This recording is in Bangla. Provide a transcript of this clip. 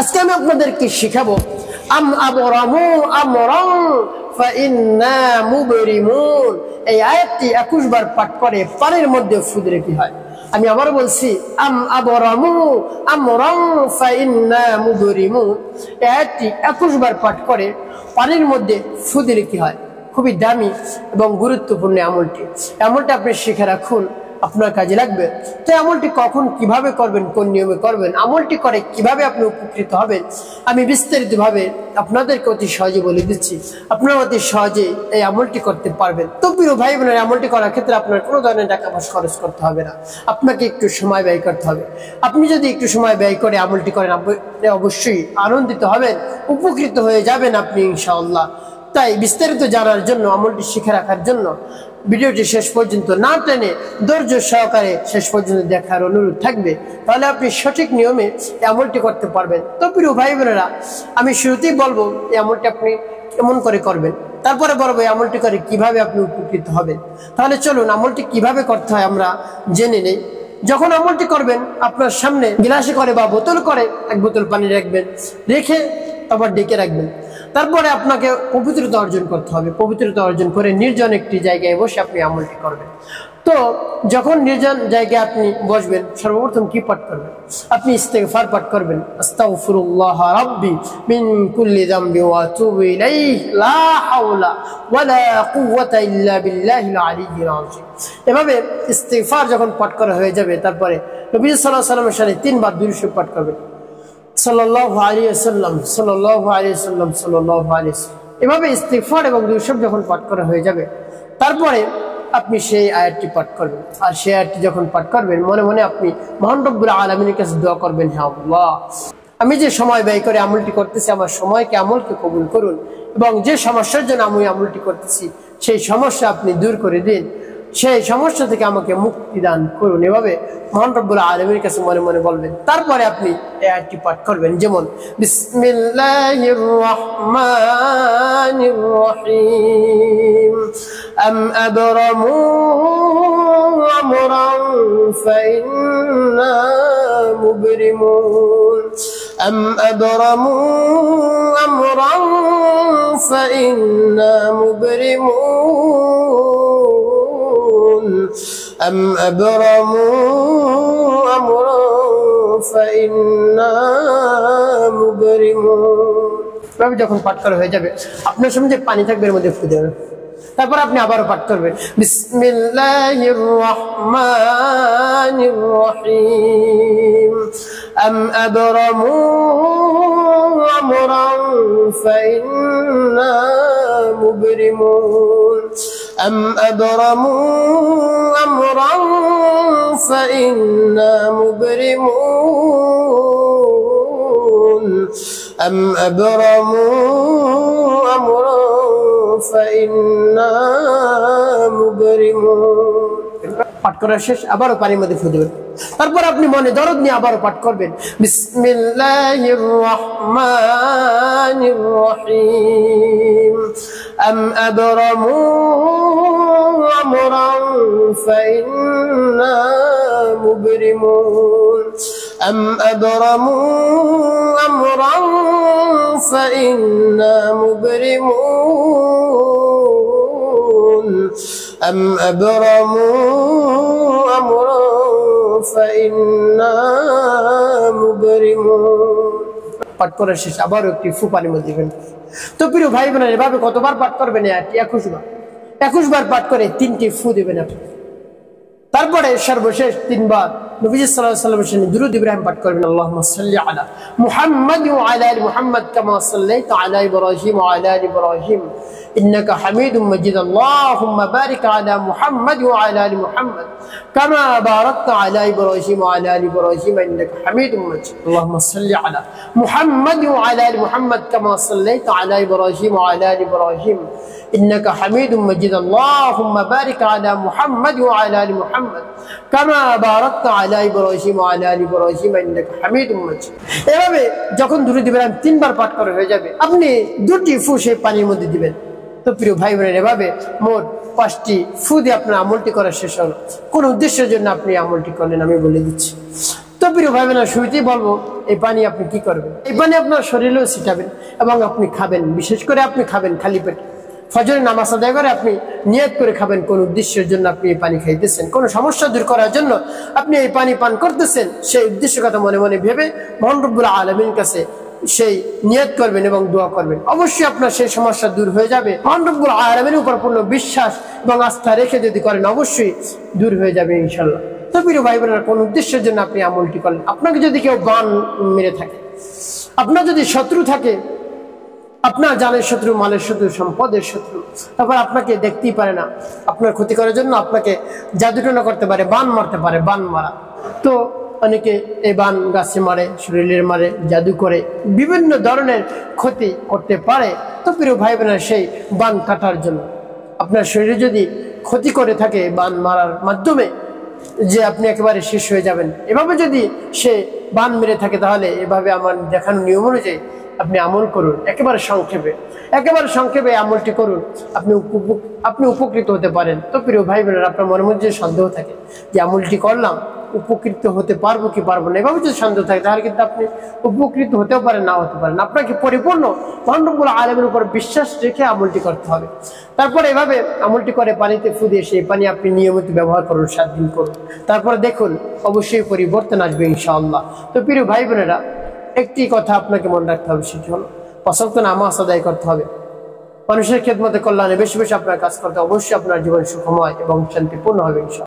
আজকে আমি আপনাদেরকে শিখাবো আম আবরামু আমরান ফাইন্না মুবরিমুন। এই আয়াতটি 21 বার পাঠ করে পানির মধ্যে ফু দিলে কি হয়। আমি আবার বলছি, আম আবরামু আমরান ফাইন্না মুবরিমুন। এই আয়াতটি 21 বার পাঠ করে পানির মধ্যে ফু দিলে কি হয়। খুবই দামি এবং গুরুত্বপূর্ণ আমলটি আপনি শিখে রাখুন, আপনার কাজে লাগবে। তো আমলটি কখন কিভাবে করবেন, কোন নিয়মে করবেন, আমলটি করে কিভাবে আপনি উপকৃত হবেন, আমি বিস্তারিতভাবে আপনাদেরকে অতি সহজে বলে দিচ্ছি। আপনারা অতি সহজে এই আমলটি করতে পারবেন। তো প্রিয় ভাই বোনের, আমলটি করার ক্ষেত্রে আপনার কোনো ধরনের টাকা পয়সা খরচ করতে হবে না, আপনাকে একটু সময় ব্যয় করতে হবে। আপনি যদি একটু সময় ব্যয় করে আমলটি করেন, আপনি অবশ্যই আনন্দিত হবেন, উপকৃত হয়ে যাবেন আপনি ইনশাআল্লাহ। তাই বিস্তারিত জানার জন্য, আমলটি শিখে রাখার জন্য ভিডিওটি শেষ পর্যন্ত না টেনে ধৈর্য সহকারে শেষ পর্যন্ত দেখার অনুরোধ থাকবে, তাহলে আপনি সঠিক নিয়মে এই আমলটি করতে পারবেন। তো প্রিয় ভাই বোনেরা, আমি শুরুতেই বলবো এই আমলটি আপনি কেমন করে করবেন, তারপরে বলবো এই আমলটি করে কিভাবে আপনি উপকৃত হবেন। তাহলে চলুন আমলটি কিভাবে করতে হয় আমরা জেনে নেই। যখন আমলটি করবেন, আপনার সামনে গ্লাসে করে বা বোতল করে 1 বোতল পানি রাখবেন, রেখে তারপর ডেকে রাখবেন। তারপরে আপনাকে পবিত্রতা অর্জন করতে হবে। পবিত্রতা অর্জন করে নির্জন একটি জায়গায় বসে আপনি আমলটি করবেন। তো যখন নির্জন জায়গায় আপনি বসবেন, সর্বপ্রথম কি পাঠ করবেন? আপনি ইস্তিগফার পাঠ করবেন। আস্তাগফিরুল্লাহ রাব্বি মিন কুল্লি যামবি ওয়া আতুবু ইলাইহি লা হাওলা ওয়ালা কুওয়াতা ইল্লা বিল্লাহিল আলিয়্যিল আযীম। এভাবে ইস্তিগফার যখন পাঠ করা হয়ে যাবে, তারপরে নবী সাল্লাল্লাহু আলাইহি ওয়াসাল্লামের সাথে 3 বার দুরূদ শরীফ পাঠ করবেন। সাল্লাল্লাহু আলাইহি ওয়াসাল্লাম, সাল্লাল্লাহু আলাইহি ওয়াসাল্লাম, সাল্লাল্লাহু আলাইহি ওয়াসাল্লাম। এভাবে ইস্তিগফার এবং দুরূদ শরীফ যখন পাঠ করা হয়ে যাবে, তারপরে আপনি সেই আয়াতটি পাঠ করবেন। আর সেই আয়াতটি যখন পাঠ করবেন, মনে মনে আপনি মহান রব্বুল আলামিনের কাছে দোয়া করবেন, হে আল্লাহ, আমি যে সময় ব্যয় করে আমলটি করতেছি, আমার সময়কে আমলকে কবুল করুন, এবং যে সমস্যার জন্য আমি আমলটি করতেছি সেই সমস্যা আপনি দূর করে দিন, সেই সমস্যা থেকে আমাকে মুক্তি দান করুন। এভাবে মহান রব্বুল আলামিনের কাছে মনে মনে বলবেন। তারপরে আপনি এই আয়াতটি পাঠ করবেন, যেমন বিসমিল্লাহির রহমানির রহিম আম আবরামু আমরান ফাইন্না মুবরিমুন আম আবরামু আমরান ফাইন্না মুবরিমুন أم أبرموا أمرا فإنا مبرمون। যখন পাঠ করা হয়ে যাবে, আপনার সামনে যে পানি থাকবে এর মধ্যে ফু দেবেন। তারপর আপনি আবারও পাঠ করবেন, বিসমিল্লাহির রহমানির রহিম আম আবরামু আমরান ফাইন্না মুবরিমুন أم أبرموا أمرا فإنا مبرمون أم أبرموا أمرا فإنا مبرمون। পাঠ করা শেষ, আবারও পানির মধ্যে ফু দেবেন। তারপর আপনি মনে দরদ নিয়ে আবারও পাঠ করবেন, বিসমিল্লাহির রহমানির রহিম আম আবরামু আমরান ফাইন্না মুবরিমুন আম আবরামু আমরান ফাইন্না মুবরিমুন أم أبرموا أمرا فإنا مبرمون। পাঠ করার শেষ আবার একটি ফু পানির মধ্যে দিবেন। তো প্রিয় ভাই বোনেরা, এভাবে কতবার পাঠ করবেন? 21 বার। 21 বার পাঠ করে 3টি ফু দিবেন আপনি। তারপরে সর্বশেষ 3 বার নবী সাল্লাল্লাহু আলাইহি ওয়াসাল্লামের সাথে দুরূদ ইব্রাহিম পাঠ করবেন। আল্লাহুম্মা সাল্লি আলা মুহাম্মাদ ওয়া আলা আলি মুহাম্মাদ কামা সাল্লাইতা আলা ইব্রাহিম ওয়া আলা আলি ইব্রাহিম ইন্নাকা হামিদুম মাজিদ। আল্লাহুম্মা বারিক আলা মুহাম্মাদ ওয়া আলা আলি মুহাম্মাদ কামা বারাকতা আলা ইব্রাহিম ওয়া আলা আলি ইব্রাহিম ইন্নাকা হামিদুম মাজিদ। আল্লাহুম্মা সাল্লি আলা মুহাম্মাদ ওয়া আলা আলি মুহাম্মাদ কামা সাল্লাইতা আলা ইব্রাহিম ওয়া আলা আলি ইব্রাহিম ইন্নাকা হামিদুম মাজিদ। আল্লাহুম্মা বারিক আলা মুহাম্মাদ ওয়া আলা আলি মুহাম্মাদ কামা বারাকতা আলা ইব্রাহিম ওয়া আলা আলি ইব্রাহিম ইন্নাকা হামিদুম মাজিদ। এভাবে যখন দুরূদ ইব্রাহিম 3 বার পাঠ করা হয়ে যাবে, আপনি 2টি ফু সেই পানির মধ্যে দিবেন। তো প্রিয় ভাই বোনেরা, এভাবে মোট 5টি ফু দিয়ে আপনার আমলটি করা শেষ হলো। কোন উদ্দেশ্যের জন্য আপনি আমলটি করলেন আমি বলে দিচ্ছি। তো প্রিয় ভাই বোনেরা, শুরুতেই বলবো এই পানি আপনি কি করবেন? এই পানি আপনার শরীরেও ছিটাবেন এবং আপনি খাবেন। বিশেষ করে আপনি খাবেন খালি পেটে। ফজরের নামাজ আদায় করে আপনি নিয়ত করে খাবেন, কোন উদ্দেশ্যের জন্য আপনি এই পানি খাইতেছেন, কোন সমস্যা দূর করার জন্য আপনি এই পানি পান করতেছেন, সেই উদ্দেশ্য কথা মনে মনে ভেবে মহান রব্বুল আলামিনের কাছে সেই নিয়ত করবেন এবং দোয়া করবেন। অবশ্যই আপনার সেই সমস্যা দূর হয়ে যাবে। মহান রব্বুল আলামিনের উপর পূর্ণ বিশ্বাস এবং আস্থা রেখে যদি করেন, অবশ্যই দূর হয়ে যাবে ইনশাল্লাহ। তো প্রিয় ভাই বোনেরা, কোন উদ্দেশ্যের জন্য আপনি আমলটি করলেন? আপনাকে যদি কেউ বান মেরে থাকে, আপনার যদি শত্রু থাকে, আপনার জানের শত্রু, মালের শত্রু, সম্পদের শত্রু, তারপর আপনাকে দেখতেই পারে না, আপনার ক্ষতি করার জন্য আপনাকে জাদুটনা করতে পারে, বান মারতে পারে, বান মারা। তো অনেকে এই বান গাছে মারে, শরীরের মারে, জাদু করে, বিভিন্ন ধরনের ক্ষতি করতে পারে। তো প্রিয় ভাই বোনেরা, সেই বান কাটার জন্য আপনার শরীরে যদি ক্ষতি করে থাকে বান মারার মাধ্যমে, যে আপনি একেবারে শেষ হয়ে যাবেন, এভাবে যদি সে বান মেরে থাকে, তাহলে এভাবে আমার দেখানো নিয়ম অনুযায়ী আপনি আমল করুন। একেবারে সংক্ষেপে আমলটি করুন, আপনি উপকৃত হতে পারেন। তো প্রিয় ভাই বোনেরা, আপনার মনের মধ্যে যদি সন্দেহ থাকে যে আমলটি করলাম, উপকৃত হতে পারবো কি পারবো না, এভাবে যদি সন্দেহ থাকে, তাহলে কিন্তু আপনি উপকৃত হতেও পারেন, নাও হতে পারেন। আপনাকে পরিপূর্ণ মহান রব্বুল আলামিনের উপর বিশ্বাস রেখে আমলটি করতে হবে। তারপর এভাবে আমলটি করে পানিতে ফু দিয়ে সেই পানি আপনি নিয়মিত ব্যবহার করুন, 7 দিন করুন। তারপরে দেখুন অবশ্যই পরিবর্তন আসবে ইনশাআল্লাহ। তো প্রিয় ভাই বোনেরা, একটি কথা আপনাকে মনে রাখতে হবে, সেটি হলো 5 ওয়াক্ত নামাজ আদায় করতে হবে। মানুষের খেদমতে, কল্যাণে বেশি বেশি আপনার কাজ করতে, অবশ্যই আপনার জীবন সুখময় এবং শান্তিপূর্ণ হবে ইনশাআল্লাহ।